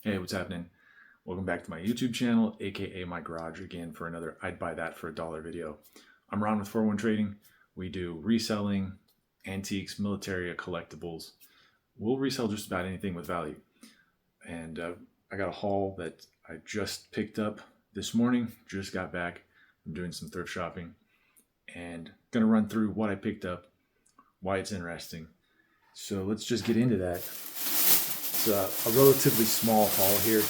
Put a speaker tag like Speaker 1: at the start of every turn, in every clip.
Speaker 1: Hey, what's happening? Welcome back to my YouTube channel, aka my garage, again for another I'd buy that for $1 video. I'm Ron with 41 Trading. We do reselling, antiques, military, collectibles. We'll resell just about anything with value. And I got a haul that I just picked up this morning. Just got back. I'm doing some thrift shopping and gonna run through what I picked up, why it's interesting. So let's just get into that. It's a relatively small haul here.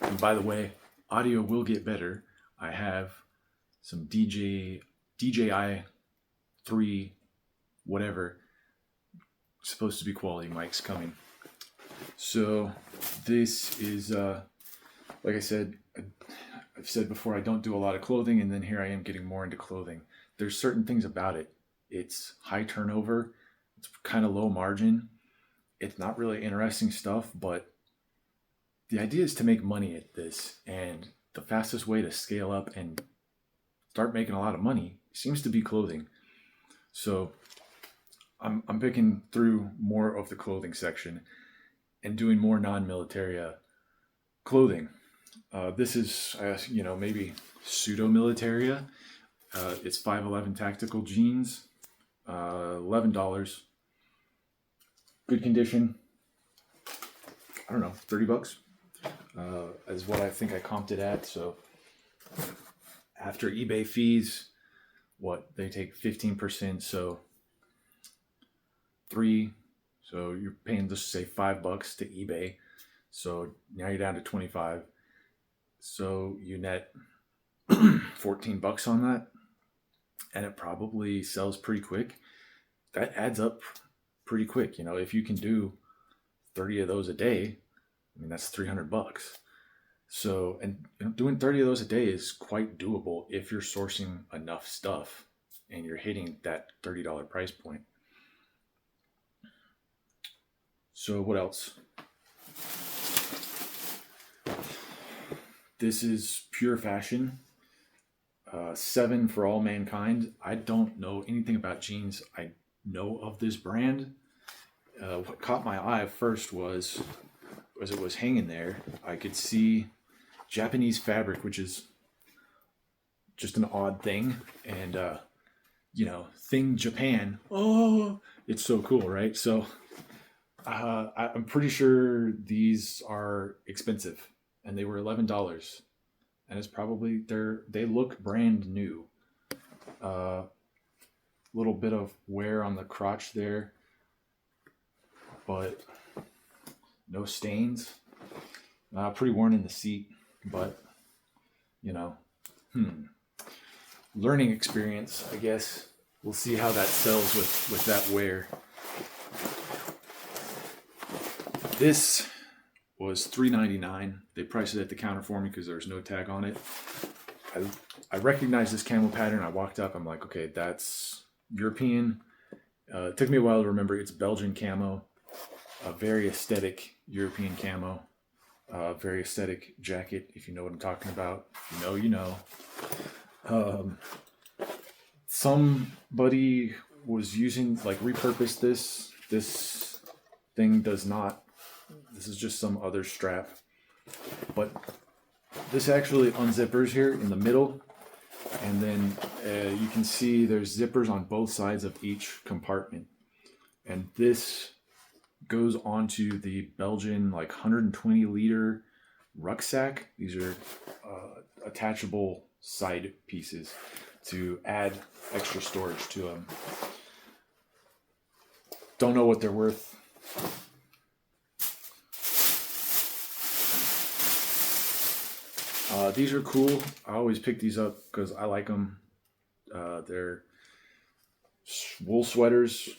Speaker 1: And by the way, audio will get better. I have some DJI 3 whatever, supposed to be quality mics coming. So this is, like I said, I've said before, I don't do a lot of clothing, and then here I am getting more into clothing. There's certain things about it. It's high turnover. It's kind of low margin. It's not really interesting stuff, but the idea is to make money at this, and the fastest way to scale up and start making a lot of money seems to be clothing. So I'm picking through more of the clothing section and doing more non-military clothing. This is, maybe pseudo-military. It's 511 tactical jeans, $11. Good condition. I don't know, $30 is what I think I comped it at. So after eBay fees, they take 15%, so so you're paying, just say $5 to eBay. So now you're down to 25. So you net $14 on that, and it probably sells pretty quick. That adds up pretty quick. If you can do 30 of those a day, I mean, that's $300. So, and doing 30 of those a day is quite doable if you're sourcing enough stuff and you're hitting that $30 price point. So what else? This is Pure Fashion, 7 for All Mankind. I don't know anything about jeans. I know of this brand. What caught my eye first was as it was hanging there, I could see Japanese fabric, which is just an odd thing. And, thing Japan. Oh, it's so cool, right? So I'm pretty sure these are expensive, and they were $11. And it's probably, they look brand new. Little bit of wear on the crotch there, but no stains. Pretty worn in the seat, but learning experience, I guess. We'll see how that sells with that wear. This was $3.99. They priced it at the counter for me because there was no tag on it. I recognized this camo pattern. I walked up. I'm like, okay, that's European. It took me a while to remember it's Belgian camo. A very aesthetic European camo. Very aesthetic jacket, if you know what I'm talking about. You know. Somebody was using, repurposed this. This thing does not. This is just some other strap. But this actually unzippers here in the middle. And then you can see there's zippers on both sides of each compartment. And this goes onto the Belgian 120 liter rucksack. These are attachable side pieces to add extra storage to them. Don't know what they're worth. These are cool. I always pick these up because I like them. They're wool sweaters,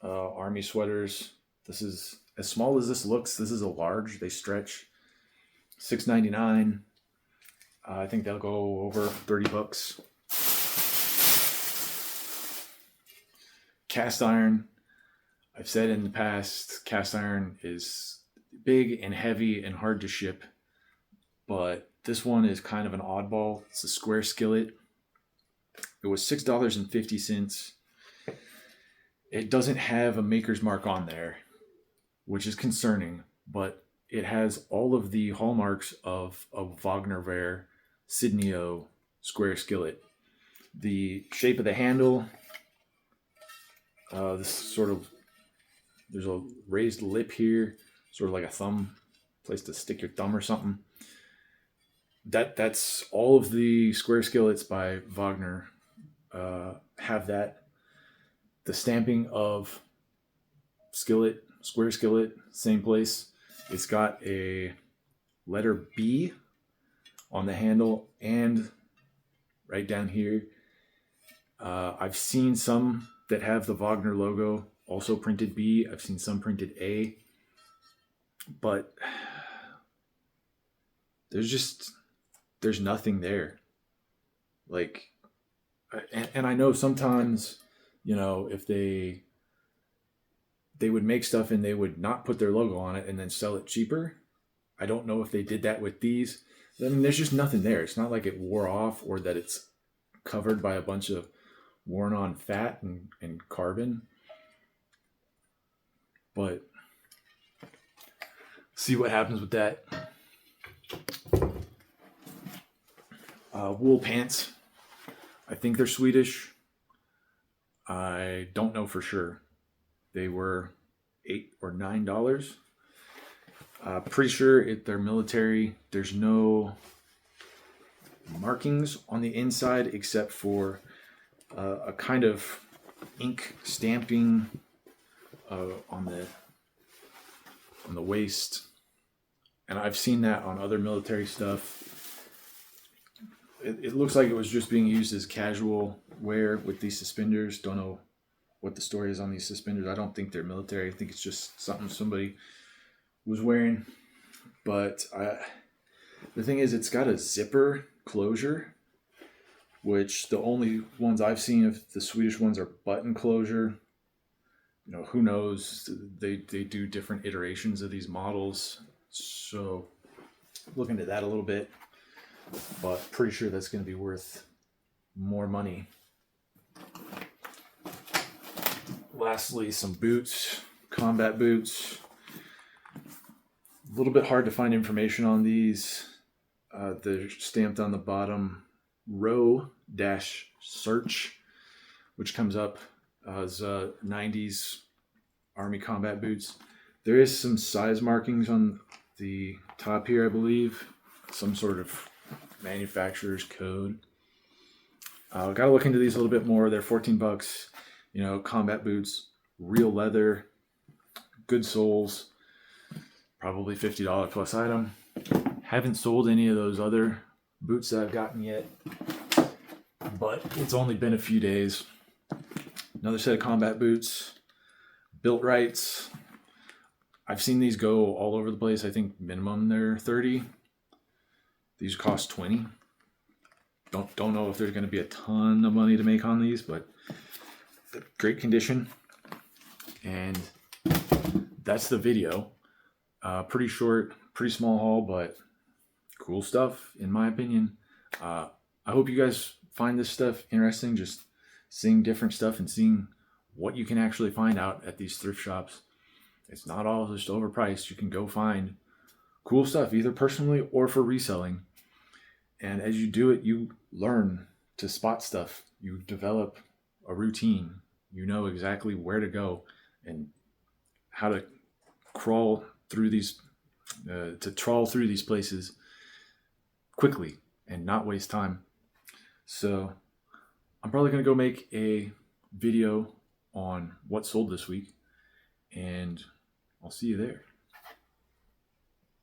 Speaker 1: army sweaters. This is, as small as this looks, this is a large. They stretch. $6.99. I think they'll go over $30. Cast iron. I've said in the past, cast iron is big and heavy and hard to ship, but this one is kind of an oddball. It's a square skillet. It was $6.50. It doesn't have a maker's mark on there. which is concerning, but it has all of the hallmarks of a Wagnerware Sydney-O square skillet. The shape of the handle, this sort of, there's a raised lip here, sort of like a thumb, place to stick your thumb or something. That's all of the square skillets by Wagner have that. The stamping of skillet, square skillet, same place. It's got a letter B on the handle and right down here. I've seen some that have the Wagner logo also printed B. I've seen some printed A. But there's nothing there. Like, and I know sometimes, if they would make stuff and they would not put their logo on it and then sell it cheaper. I don't know if they did that with these. I mean, there's just nothing there. It's not like it wore off or that it's covered by a bunch of worn on fat and carbon. But see what happens with that. Wool pants. I think they're Swedish. I don't know for sure. They were $8 or $9. Pretty sure they're military. There's no markings on the inside except for a kind of ink stamping on the waist, and I've seen that on other military stuff. It looks like it was just being used as casual wear with these suspenders. Don't know what the story is on these suspenders. I don't think they're military. I think it's just something somebody was wearing. But the thing is, it's got a zipper closure, which the only ones I've seen of the Swedish ones are button closure. Who knows? They do different iterations of these models. So look into that a little bit. But pretty sure that's going to be worth more money. Lastly, some boots, combat boots. A little bit hard to find information on these. They're stamped on the bottom, row-search, which comes up as 90s Army combat boots. There is some size markings on the top here, I believe. Some sort of manufacturer's code. Got to look into these a little bit more. They're $14. Combat boots, real leather, good soles, probably $50 plus item. Haven't sold any of those other boots that I've gotten yet, but it's only been a few days. Another set of combat boots, Built-Rights. I've seen these go all over the place. I think minimum they're $30. These cost $20. Don't know if there's going to be a ton of money to make on these, but great condition. And that's the video. Pretty short, pretty small haul, but cool stuff in my opinion. I hope you guys find this stuff interesting, just seeing different stuff and seeing what you can actually find out at these thrift shops. It's not all just overpriced. You can go find cool stuff either personally or for reselling. And as you do it, you learn to spot stuff. You develop a routine. You know exactly where to go and how to crawl through these, trawl through these places quickly and not waste time. So I'm probably going to go make a video on what sold this week, and I'll see you there.